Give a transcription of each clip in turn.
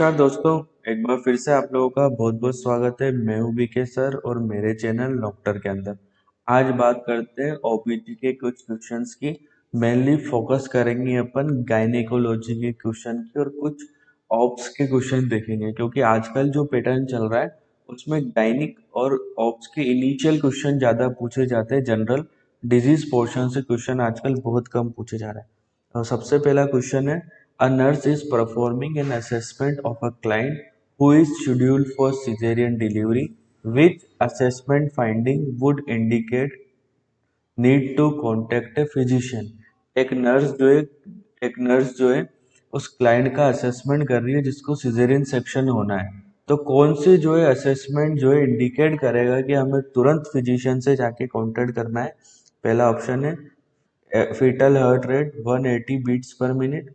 नमस्कार दोस्तों। एक बार फिर से आप लोगों का बहुत बहुत स्वागत है। मैं हूं बीके सर और मेरे चैनल डॉक्टर के अंदर आज बात करते हैं ओपीटी के कुछ क्वेश्चंस की। मेनली फोकस करेंगे अपन गायनेकोलॉजी के क्वेश्चन की और कुछ ऑप्स के क्वेश्चन देखेंगे, क्योंकि आजकल जो पैटर्न चल रहा है उसमें गायनिक और ऑप्स के इनिशियल क्वेश्चन ज्यादा पूछे जाते हैं। जनरल डिजीज पोर्शन से क्वेश्चन आजकल बहुत कम पूछे जा रहे हैं। तो सबसे पहला क्वेश्चन है, a nurse is performing an assessment of a client who is scheduled for cesarean delivery. Which assessment finding would indicate need to contact a physician? एक नर्स जो है उस क्लाइंट का असेसमेंट कर रही है जिसको सिजेरियन सेक्शन होना है। तो कौन सी जो है असेसमेंट जो है इंडिकेट करेगा कि हमें तुरंत फिजिशियन से जाके कांटेक्ट करना है? पहला ऑप्शन है fetal heart rate 180 beats per minute,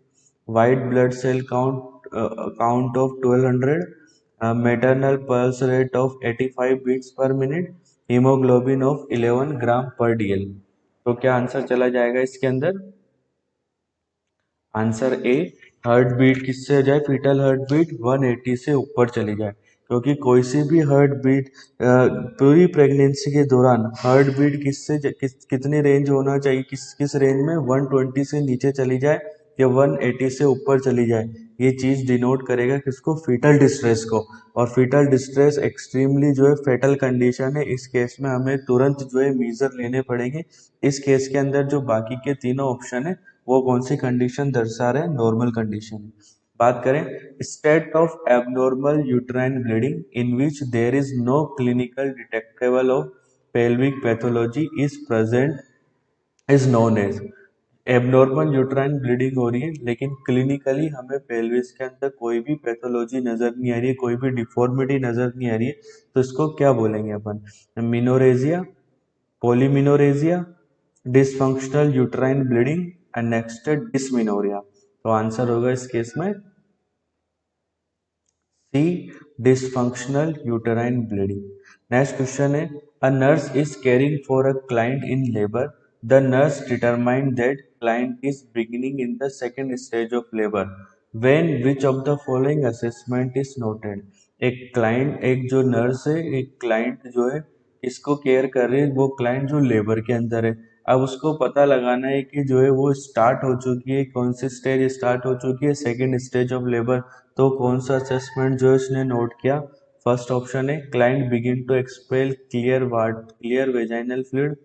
white blood cell count of 1200, maternal pulse rate of 85 beats per minute, hemoglobin of 11 ग्राम पर डीएल। तो क्या आंसर चला जाएगा इसके अंदर? आंसर ए, हार्ट बीट किससे हो जाए? फीटल हार्ट बीट 180 से ऊपर चली जाए, क्योंकि कोई सी भी हार्ट बीट पूरी प्रेगनेंसी के दौरान हार्ट बीट कितनी रेंज होना चाहिए, किस रेंज में? 120 से नीचे चली जाए या 180 से ऊपर चली जाए, ये चीज डिनोट करेगा किसको? फीटल डिस्ट्रेस को। और फीटल डिस्ट्रेस एक्सट्रीमली जो है फेटल कंडीशन है। इस केस में हमें तुरंत जो है मीजर लेने पड़ेंगे। इस केस के अंदर जो बाकी के तीनों ऑप्शन है वो कौन सी कंडीशन दर्शा रहे हैं? Normal condition. बात करें state of abnormal uterine bleeding in which there is no clinical detectable of pelvic pathology is present is known as. Abnormal uterine bleeding हो रही है लेकिन क्लिनिकली हमें पेल्विस के अंदर कोई भी पैथोलॉजी नजर नहीं आ रही है, कोई भी डिफॉर्मिटी नजर नहीं आ रही है, तो इसको क्या बोलेंगे अपन? Menorrhagia, polymenorrhagia, dysfunctional uterine bleeding and next है डिसमिनोरिया। तो आंसर होगा इस केस में C, dysfunctional uterine bleeding. Next question है, a nurse is caring for a client in labour. The nurse determine that client is beginning in the second stage of labour when which of the following assessment is noted. एक जो nurse है, एक client जो है इसको care कर रही है, वो क्लाइंट जो लेबर के अंदर है। अब उसको पता लगाना है कि जो है वो स्टार्ट हो चुकी है, कौन सी स्टेज स्टार्ट हो चुकी है? Second stage of labour. तो कौन सा असेसमेंट जो है उसने नोट किया? फर्स्ट ऑप्शन है client begin to expel clear vaginal fluid,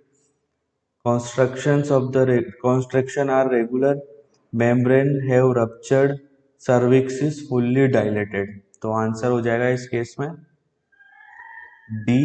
constriction are regular, membrane have ruptured, cervix is fully dilated। तो आंसर हो जाएगा इस केस में डी,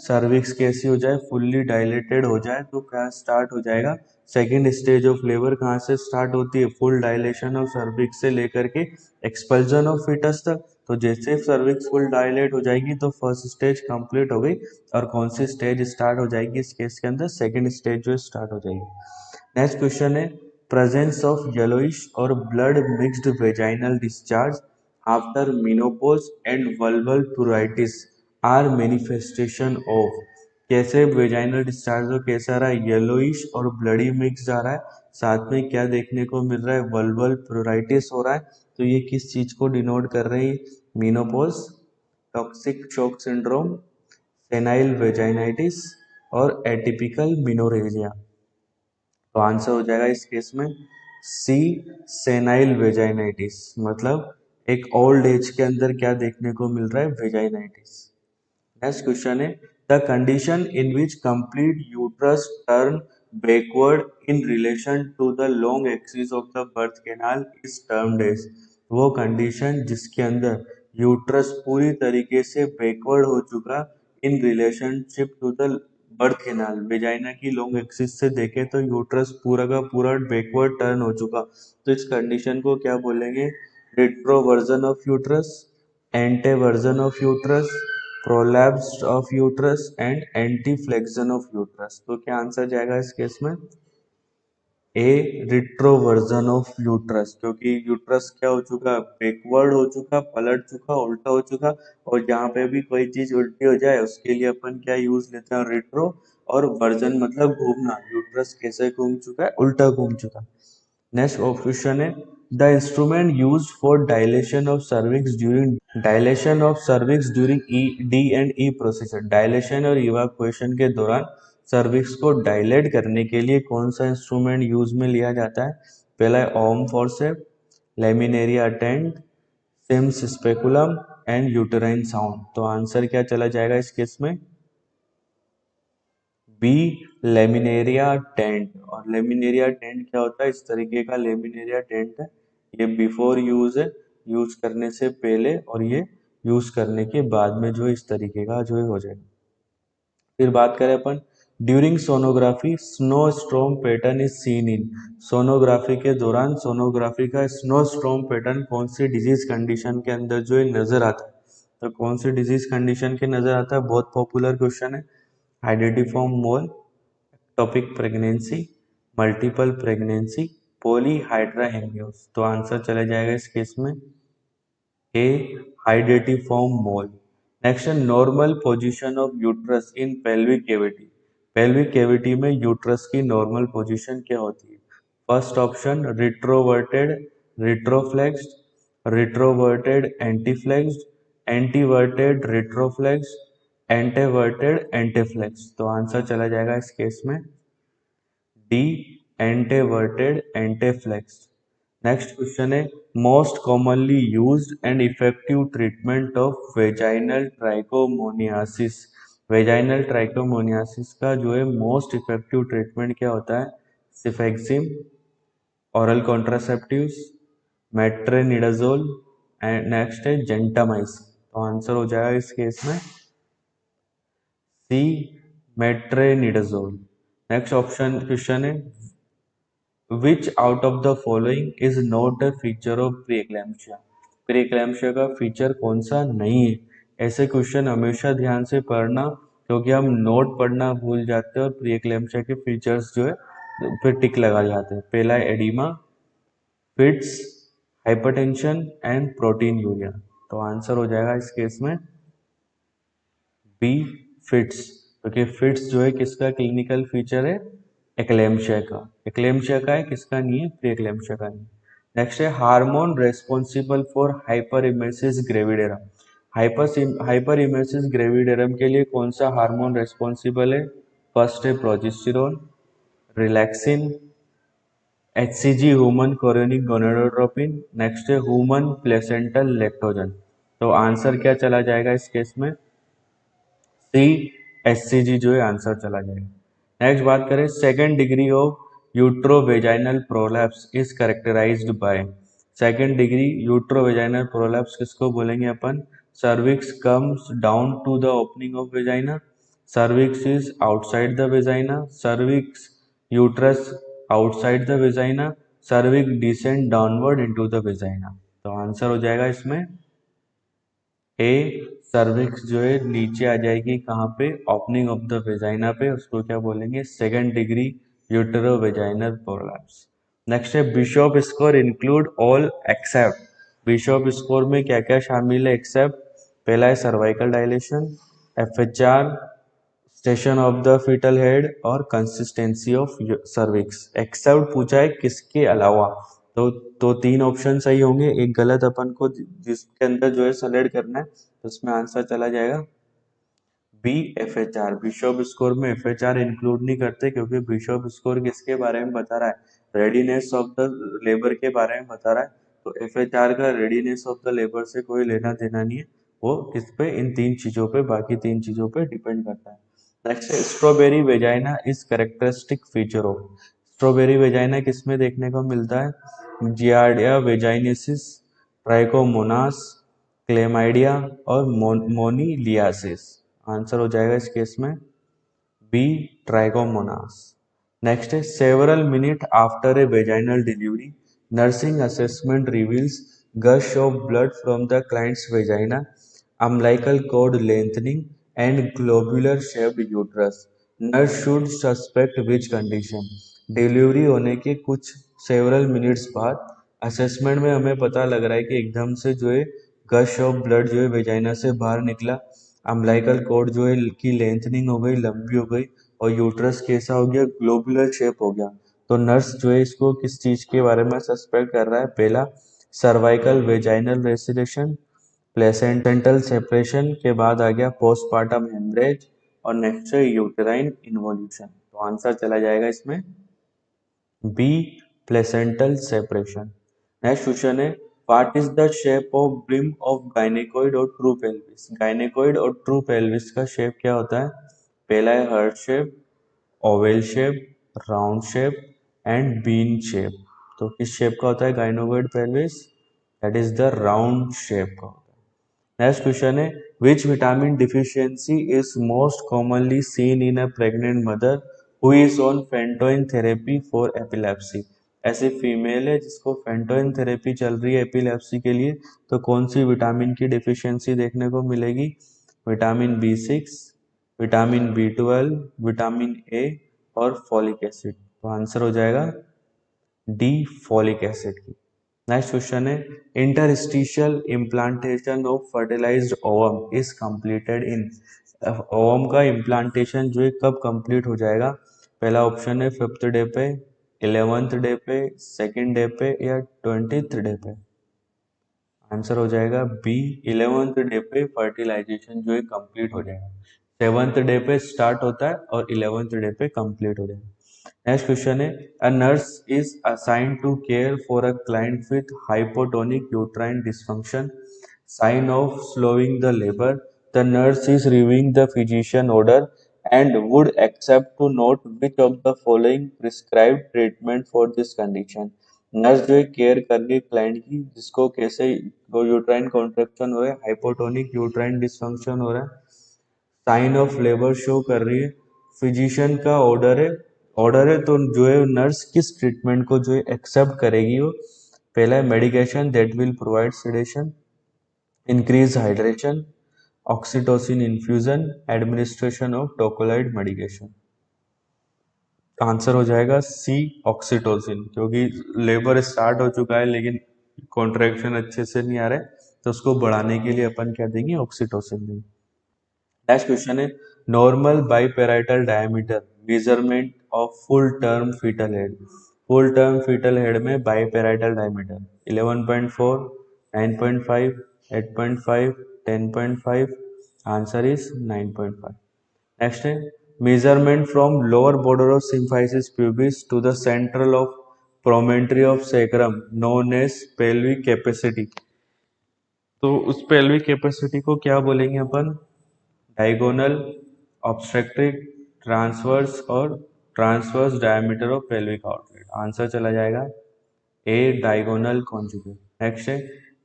सर्विक्स कैसी हो जाए? फुल्ली डायलेटेड हो जाए तो क्या स्टार्ट हो जाएगा? सेकेंड स्टेज ऑफ लेबर कहाँ से स्टार्ट होती है? फुल डायलेशन ऑफ सर्विक्स से लेकर के एक्सपल्जन ऑफ फीटस तक। तो जैसे सर्विक्स फुल डायलेट हो जाएगी तो फर्स्ट स्टेज कंप्लीट हो गई। और कौन सी स्टेज स्टार्ट हो जाएगी इस केस के अंदर? सेकेंड स्टेज जो स्टार्ट हो जाएगी। नेक्स्ट क्वेश्चन है, प्रेजेंस ऑफ येलोइश और blood mixed vaginal discharge after menopause and vulval pruritus are manifestation of. कैसे वेजाइनल डिस्चार्ज हो? कैसा रहा है? येलोइश और ब्लडी मिक्स आ रहा है। साथ में क्या देखने को मिल रहा है? वल्वल प्यूराइटिस हो रहा है। तो ये किस चीज को डिनोट कर रही है? Menopause, toxic shock syndrome, senile vaginitis और एटिपिकल मिनोरेजिया। तो आंसर हो जाएगा इस केस में सी, सेनाइल वेजाइनाइटिस। मतलब एक ओल्ड एज के अंदर क्या देखने को मिल रहा है? वेजाइनाइटिस। नेक्स्ट क्वेश्चन है, the condition in which complete uterus turn backward in relation to the long axis of the birth canal is termed as. वो कंडीशन जिसके अंदर यूट्रस पूरी तरीके से बैकवर्ड हो चुका in relationship to the birth canal. Vagina की long axis से देखे तो यूट्रस पूरा का पूरा बैकवर्ड टर्न हो चुका, तो इस कंडीशन को क्या बोलेंगे? Retroversion of uterus, anteversion of uterus, prolapse of uterus and anteflexion of uterus. तो क्या आंसर जाएगा इस केस में? ए, रिट्रोवर्जन ऑफ यूट्रस, क्योंकि यूट्रस क्या हो चुका? बैकवर्ड हो चुका, पलट चुका, उल्टा हो चुका। और जहाँ पे भी कोई चीज उल्टी हो जाए उसके लिए अपन क्या यूज लेते हैं? रिट्रो। और वर्जन मतलब घूमना, यूट्रस कैसे घूम चुका है? उल्टा घूम चुका। नेक्स्ट क्वेश्चन है, the instrument used for dilation of cervix during D and E procedure. Dilation और इवाक्वेशन के दौरान सर्विक्स को डायलेट करने के लिए कौन सा इंस्ट्रूमेंट यूज में लिया जाता है? पहला है ovum forceps, laminaria tent, Sims speculum and uterine sound. तो आंसर क्या चला जाएगा इस केस में? B, laminaria tent. और लेमिनेरिया टेंट क्या होता है? इस तरीके का लेमिनेरिया टेंट है, ये बिफोर यूज है, यूज करने से पहले, और ये यूज करने के बाद में जो इस तरीके का जो हो जाएगा। फिर बात करें अपन during sonography snow storm pattern is seen in. Sonography के दौरान सोनोग्राफी का स्नो स्ट्रोम पैटर्न कौन सी डिजीज कंडीशन के अंदर जो है नजर आता है? तो कौन सी डिजीज कंडीशन के नजर आता है? बहुत पॉपुलर क्वेश्चन है। Hydatidiform mole, ectopic pregnancy, multiple pregnancy, polyhydramnios. तो आंसर चला जाएगा इस केस में ए, हाइडेटिफॉर्म मोल। नेक्स्ट है normal position of uterus in pelvic cavity. Pelvic cavity में यूट्रस की नॉर्मल पोजीशन क्या होती है? First option retroverted, retroflexed, retroverted anteflexed, anteverted retroflexed, anteverted anteflexed. तो आंसर चला जाएगा इस केस में D, anteverted anteflexed. Next question है most commonly used and effective treatment of vaginal trichomoniasis. Vaginal trichomoniasis का जो है मोस्ट इफेक्टिव ट्रीटमेंट क्या होता है? Cefixime, oral contraceptives, metronidazole and next है जेंटामाइसिन। तो आंसर हो जाएगा इस केस में C, metronidazole. Next option question है which out of the following is not a feature of preeclampsia. Preeclampsia का फीचर कौन सा नहीं है? ऐसे क्वेश्चन हमेशा ध्यान से पढ़ना, क्योंकि हम नोट पढ़ना भूल जाते हैं और प्रीएक्लैम्पशिया के फीचर्स जो है फिर टिक लगा जाते हैं। पहला है oedema, fits, hypertension and protein urea. तो आंसर हो जाएगा इस केस में बी, फिट्स। क्योंकि फिट्स जो है किसका क्लिनिकल फीचर है? एक्लेम्शिया का। एक्लेम्शिया का है, किसका नहीं है? प्री एक्लेम्शिया का नहीं। नेक्स्ट है hormone responsible for hyperemesis gravidarum. Hyperemesis gravidarum के लिए कौन सा हार्मोन रेस्पॉन्सिबल है? फर्स्ट है progesterone, relaxin, HCG human chorionic gonadotropin, next है ह्यूमन प्लेसेंटल लैक्टोजन। तो आंसर क्या चला जाएगा इस केस में? सी, एचसीजी जो है आंसर चला जाएगा। नेक्स्ट बात करें second degree of uterovaginal prolapse is characterized by. Second degree uterovaginal prolapse किसको बोलेंगे अपन? Cervix comes down to the opening of vagina, cervix is outside the vagina, cervix uterus outside the vagina, cervix descend downward into the vagina. तो answer हो जाएगा इसमें ए, cervix जो है नीचे आ जाएगी कहाँ पे? ओपनिंग ऑफ द वेजाइना पे, उसको क्या बोलेंगे? Second degree utero vaginal prolapse. Next है Bishop score include all except. Bishop score में क्या क्या शामिल है एक्सेप्ट? पहला है cervical dilation, FHR, station of the fetal head और कंसिस्टेंसी ऑफ सर्विक्स। एक्सेप्ट पूछा है किसके अलावा? तो तीन ऑप्शन सही होंगे, एक गलत अपन को जिसके अंदर जो है सेलेक्ट करना है, तो उसमें आंसर चला जाएगा बी, एफएचआर। बिशॉप स्कोर में एफएचआर इंक्लूड नहीं करते, क्योंकि बिशॉप स्कोर किसके बारे में बता रहा है? रेडीनेस ऑफ द लेबर के बारे में बता रहा है। तो एफएचआर का रेडीनेस ऑफ द लेबर से कोई लेना देना नहीं है, वो किस पे? इन तीन चीजों पे, बाकी तीन चीजों पे डिपेंड करता है। नेक्स्ट है strawberry vagina is characteristic feature of. Strawberry vagina किसमें देखने को मिलता है? जियार्डिया वेजाइनेसिस, ट्राइकोमोनास, क्लेमाइडिया और मोनीलियासिस। आंसर हो जाएगा इस केस में बी, ट्राइकोमोनास। नेक्स्ट है several minute after a vaginal delivery nursing assessment reveals gush of blood from the client's vagina, umbilical cord lengthening and globular shaped uterus. Nurse should suspect which condition? Delivery होने के कुछ several minutes बाद assessment में हमें पता लग रहा है कि एकदम से जो है गश ऑफ ब्लड जो है वेजाइना से बाहर निकला, अम्बिलिकल कॉर्ड जो है की लेंथनिंग हो गई, लंबी हो गई, और यूट्रस कैसा हो गया? ग्लोबुलर शेप हो गया। तो नर्स जो है इसको किस चीज के बारे में सस्पेक्ट कर रहा है? पहला सर्वाइकल वेजाइनल रेसिडेशन, प्लेसेंटल सेपरेशन के बाद आ गया पोस्टपार्टम हेमरेज और नेक्स्ट है यूटेराइन इन्वोल्यूशन। तो आंसर चला जाएगा इसमें B, placental separation. Next question है what is the shape of brim of gynaecoid और ट्रू पेल्विस? गायनेकोइड और ट्रू पेल्विस का शेप क्या होता है? पहला है heart shape, oval shape, round shape and bean shape. तो किस शेप का होता है gynaecoid pelvis? That is the round shape का। नेक्स्ट क्वेश्चन है which vitamin deficiency is most commonly seen in a pregnant mother who is on phenytoin therapy for epilepsy? ऐसी female है जिसको फेंटोइन थेरेपी चल रही है एपिलेप्सी के लिए, तो कौन सी विटामिन की डिफिशियंसी देखने को मिलेगी? Vitamin B6, vitamin B12, vitamin A और फॉलिक एसिड। तो आंसर हो जाएगा डी, फॉलिक एसिड की। नेक्स्ट क्वेश्चन है interstitial implantation of fertilised ovum is completed in? Ovum का इम्प्लांटेशन जो है कब कंप्लीट हो जाएगा? पहला ऑप्शन है 5th डे पे, 11th डे पे, 2nd डे पे या 20th डे पे। आंसर हो जाएगा बी, 11th डे पे फर्टिलाइजेशन जो है कंप्लीट हो जाएगा। 7th डे पे स्टार्ट होता है और 11th डे पे कंप्लीट हो जाएगा। नेक्स्ट क्वेश्चन है a nurse is assigned to care for a client with hypotonic uterine dysfunction, sign of slowing the labor. The nurse is reviewing the physician order and would accept to note which of the following prescribed treatment for this condition. Nurse जो है care कर रही है client की जिसको कैसे वो uterine contraction हो रहा है, हाइपोटोनिक यूट्राइन डिसफंक्शन हो रहा है, साइन ऑफ लेबर शो कर रही है, फिजिशियन का ऑर्डर है तो जो है नर्स किस ट्रीटमेंट को जो है एक्सेप्ट करेगी वो? पहला है medication that will provide sedation, increase hydration, oxytocin infusion, administration of tocolytic medication. Answer हो जाएगा सी, ऑक्सीटोसिन, क्योंकि लेबर स्टार्ट हो चुका है लेकिन कॉन्ट्रैक्शन अच्छे से नहीं आ रहे तो उसको बढ़ाने के लिए अपन क्या देंगे? ऑक्सीटोसिन देंगे। नेक्स्ट क्वेश्चन है normal biparietal diameter measurement of full term fetal head. Full term fetal head में biparietal diameter 11.4, 9.5, 8.5, 10.5। Answer is 9.5। Next है measurement from lower border of symphysis pubis to the central of promontory of sacrum known as pelvic capacity. तो उस pelvic capacity को क्या बोलेंगे अपन? Diagonal, obstructive, transverse और transverse diameter of pelvic outlet. Answer चला जाएगा ए, डायगोनल कॉन्जुगेट। नेक्स्ट है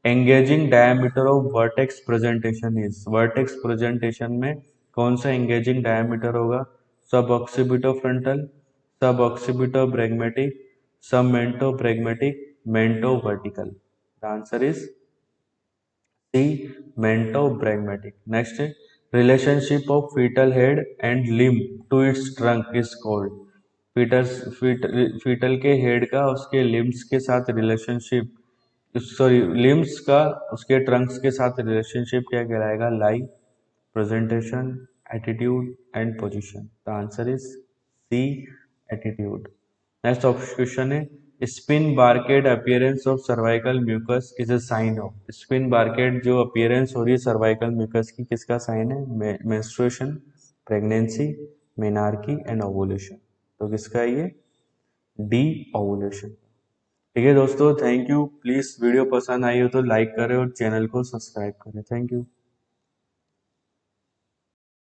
engaging diameter of vertex presentation is? Vertex presentation में कौन सा एंगेजिंग डायमीटर होगा? Sub occipito frontal, sub occipito bregmatic, sub mento bregmatic, mento vertical. Answer is C, mento bregmatic. Next है relationship of fetal head and limb to its trunk is called? Fetal के head का उसके limbs के साथ relationship, sorry limbs का उसके Trunks के साथ रिलेशनशिप क्या कहलाएगा? Lie, presentation, attitude and position. The answer is C, attitude. Next question है spinnbarkeit appearance of cervical mucus is a sign of? Spinnbarkeit जो अपीयरेंस हो रही है सर्वाइकल म्यूकस की किसका साइन है? Menstruation, pregnancy, menarche and ovulation. तो किसका है ये? D, ovulation. ठीक है दोस्तों, थैंक यू। प्लीज वीडियो पसंद आई हो तो लाइक करें और चैनल को सब्सक्राइब करें। Thank you.